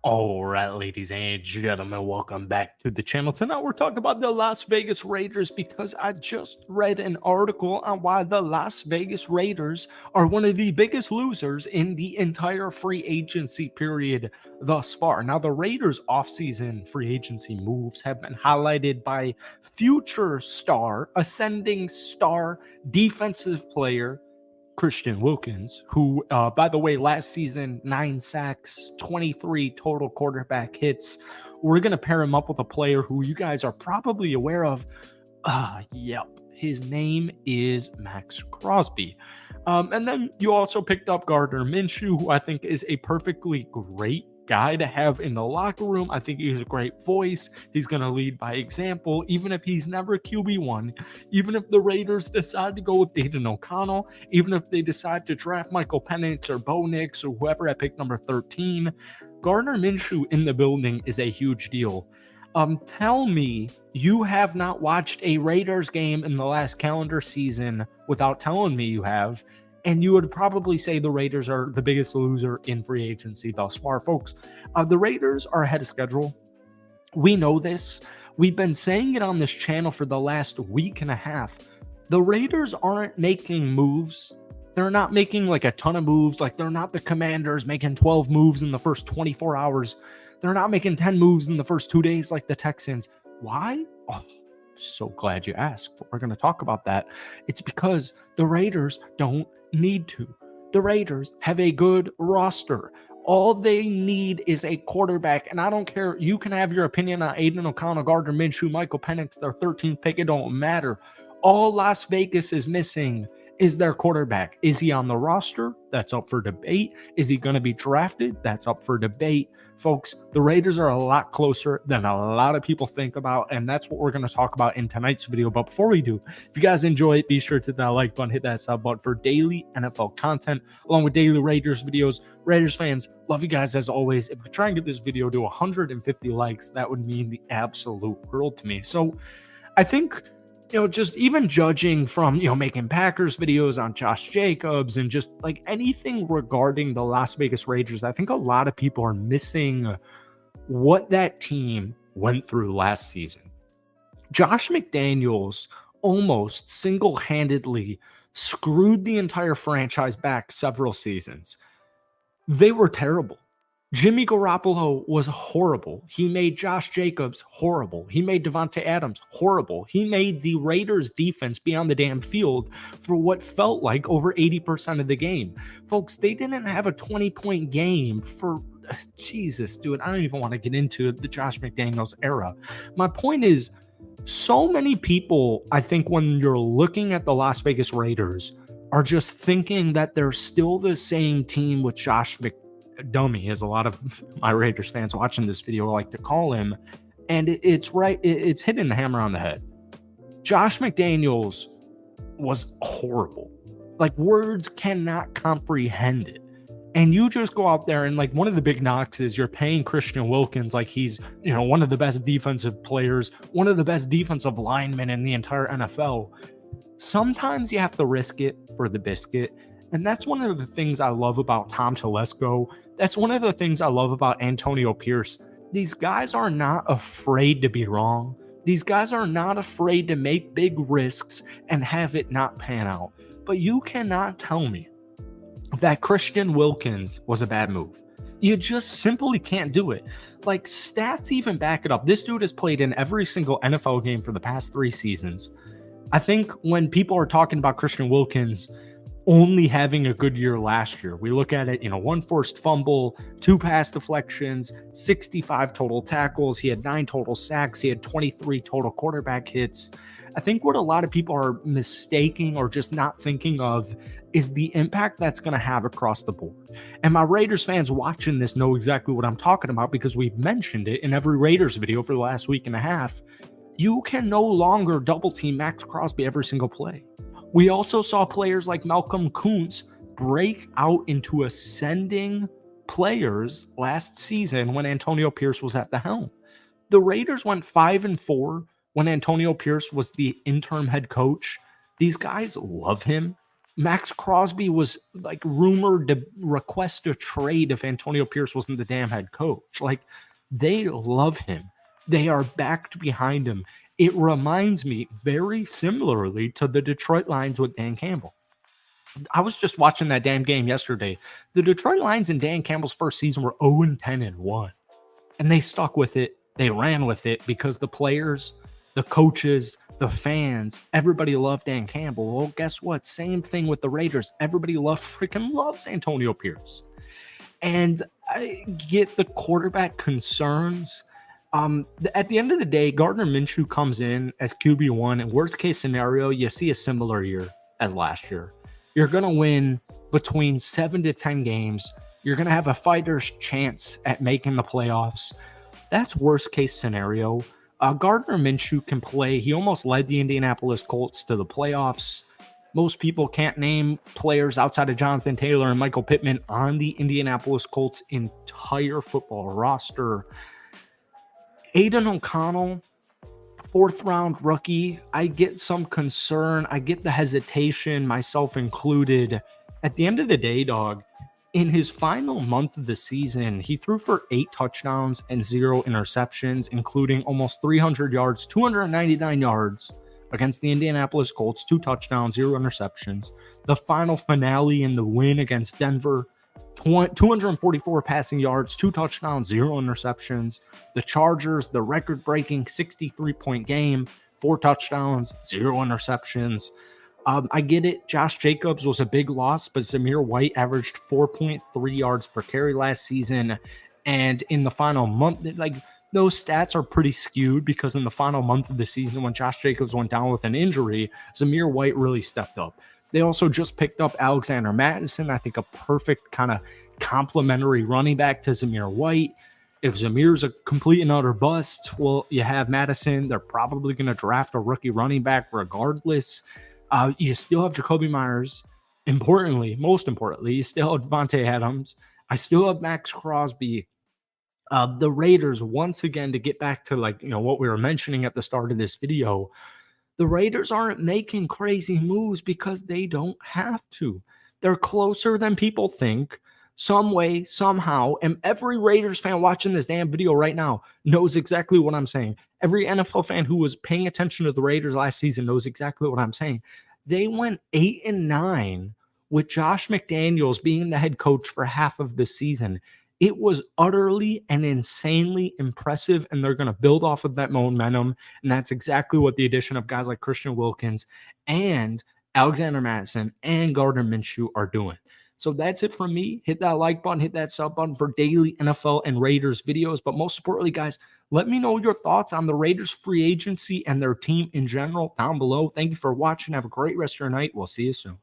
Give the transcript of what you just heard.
All right, ladies and gentlemen, welcome back to the channel. Tonight we're talking about the Las Vegas Raiders because I just read an article on why the Las Vegas Raiders are one of the biggest losers in the entire free agency period thus far. Now, the Raiders' offseason free agency moves have been highlighted by future star, ascending star defensive player Christian Wilkins, who, by the way, last season, 9 sacks, 23 total quarterback hits. We're going to pair him up with a player who you guys are probably aware of. Yep. His name is Max Crosby. And then you also picked up Gardner Minshew, who I think is a perfectly great guy to have in the locker room. I think he's a great voice. He's going to lead by example, even if he's never QB1, even if the Raiders decide to go with Aiden O'Connell, even if they decide to draft Michael Penix or Bo Nix or whoever at pick number 13. Gardner Minshew in the building is a huge deal. Tell me you have not watched a Raiders game in the last calendar season without telling me you have, and you would probably say the Raiders are the biggest loser in free agency thus far, folks. The Raiders are ahead of schedule. We know this. We've been saying it on this channel for the last week and a half. The Raiders aren't making moves. They're not making like a ton of moves. Like, they're not the Commanders making 12 moves in the first 24 hours. They're not making 10 moves in the first 2 days like the Texans. Why? Oh, so glad you asked. We're going to talk about that. It's because the Raiders don't need to. The Raiders have a good roster. All they need is a quarterback, and I don't care. You can have your opinion on Aiden O'Connell, Gardner Minshew, Michael Penix, their 13th pick. It don't matter. All Las Vegas is missing is their quarterback. Is he on the roster? That's up for debate. Is he going to be drafted? That's up for debate. Folks, the Raiders are a lot closer than a lot of people think about, and that's what we're going to talk about in tonight's video. But before we do, if you guys enjoy it, be sure to hit that like button, hit that sub button for daily NFL content, along with daily Raiders videos. Raiders fans, love you guys as always. If we try and get this video to 150 likes, that would mean the absolute world to me. So I think, just even judging from, making Packers videos on Josh Jacobs and just like anything regarding the Las Vegas Raiders, I think a lot of people are missing what that team went through last season. Josh McDaniels almost single-handedly screwed the entire franchise back several seasons. They were terrible. Jimmy Garoppolo was horrible. He made Josh Jacobs horrible. He made Devontae Adams horrible. He made the Raiders defense be on the damn field for what felt like over 80% of the game. Folks, they didn't have a 20-point game for, Jesus, dude, I don't even want to get into the Josh McDaniels era. My point is, so many people, I think when you're looking at the Las Vegas Raiders, are just thinking that they're still the same team with Josh Dummy, as a lot of my Raiders fans watching this video like to call him, and it's right. It's hitting the hammer on the head. Josh McDaniels was horrible. Like, words cannot comprehend it. And you just go out there and, like, one of the big knocks is you're paying Christian Wilkins like he's, one of the best defensive players, one of the best defensive linemen in the entire NFL. Sometimes you have to risk it for the biscuit. And that's one of the things I love about Tom Telesco. That's one of the things I love about Antonio Pierce. These guys are not afraid to be wrong. These guys are not afraid to make big risks and have it not pan out. But you cannot tell me that Christian Wilkins was a bad move. You just simply can't do it. Like, stats even back it up. This dude has played in every single NFL game for the past 3 seasons. I think when people are talking about Christian Wilkins only having a good year last year, we look at it, 1 forced fumble, 2 pass deflections, 65 total tackles. He had 9 total sacks. He had 23 total quarterback hits. I think what a lot of people are mistaking or just not thinking of is the impact that's going to have across the board. And my Raiders fans watching this know exactly what I'm talking about because we've mentioned it in every Raiders video for the last week and a half. You can no longer double team Max Crosby every single play. We also saw players like Malcolm Kuntz break out into ascending players last season when Antonio Pierce was at the helm. The Raiders went 5-4 when Antonio Pierce was the interim head coach. These guys love him. Max Crosby was like rumored to request a trade if Antonio Pierce wasn't the damn head coach. Like, they love him. They are backed behind him. It reminds me very similarly to the Detroit Lions with Dan Campbell. I was just watching that damn game yesterday. The Detroit Lions in Dan Campbell's first season were 0-10-1. And they stuck with it. They ran with it because the players, the coaches, the fans, everybody loved Dan Campbell. Well, guess what? Same thing with the Raiders. Everybody freaking loves Antonio Pierce. And I get the quarterback concerns. At the end of the day, Gardner Minshew comes in as QB1, and worst case scenario, you see a similar year as last year. You're going to win between 7 to 10 games. You're going to have a fighter's chance at making the playoffs. That's worst case scenario. Gardner Minshew can play. He almost led the Indianapolis Colts to the playoffs. Most people can't name players outside of Jonathan Taylor and Michael Pittman on the Indianapolis Colts' entire football roster. Aiden O'Connell, 4th-round rookie. I get some concern. I get the hesitation, myself included. At the end of the day, dog, in his final month of the season, he threw for 8 touchdowns and 0 interceptions, including almost 300 yards, 299 yards against the Indianapolis Colts, 2 touchdowns, 0 interceptions. The final finale in the win against Denver, 244 passing yards, 2 touchdowns, 0 interceptions. The Chargers, the record-breaking 63-point game, 4 touchdowns, 0 interceptions. I get it. Josh Jacobs was a big loss, but Zamir White averaged 4.3 yards per carry last season. And in the final month, like, those stats are pretty skewed because in the final month of the season, when Josh Jacobs went down with an injury, Zamir White really stepped up. They also just picked up Alexander Mattison, I think a perfect kind of complementary running back to Zamir White. If Zamir's a complete and utter bust, well, you have Madison. They're probably going to draft a rookie running back regardless. You still have Jacoby Myers. Most importantly, you still have Devontae Adams. I still have Max Crosby. The Raiders, once again, to get back to what we were mentioning at the start of this video, the Raiders aren't making crazy moves because they don't have to. They're closer than people think. Some way, somehow, and every Raiders fan watching this damn video right now knows exactly what I'm saying. Every NFL fan who was paying attention to the Raiders last season knows exactly what I'm saying. They went 8-9 with Josh McDaniels being the head coach for half of the season. It was utterly and insanely impressive, and they're going to build off of that momentum, and that's exactly what the addition of guys like Christian Wilkins and Alexander Mattison and Gardner Minshew are doing. So that's it from me. Hit that like button, hit that sub button for daily NFL and Raiders videos. But most importantly, guys, let me know your thoughts on the Raiders free agency and their team in general down below. Thank you for watching. Have a great rest of your night. We'll see you soon.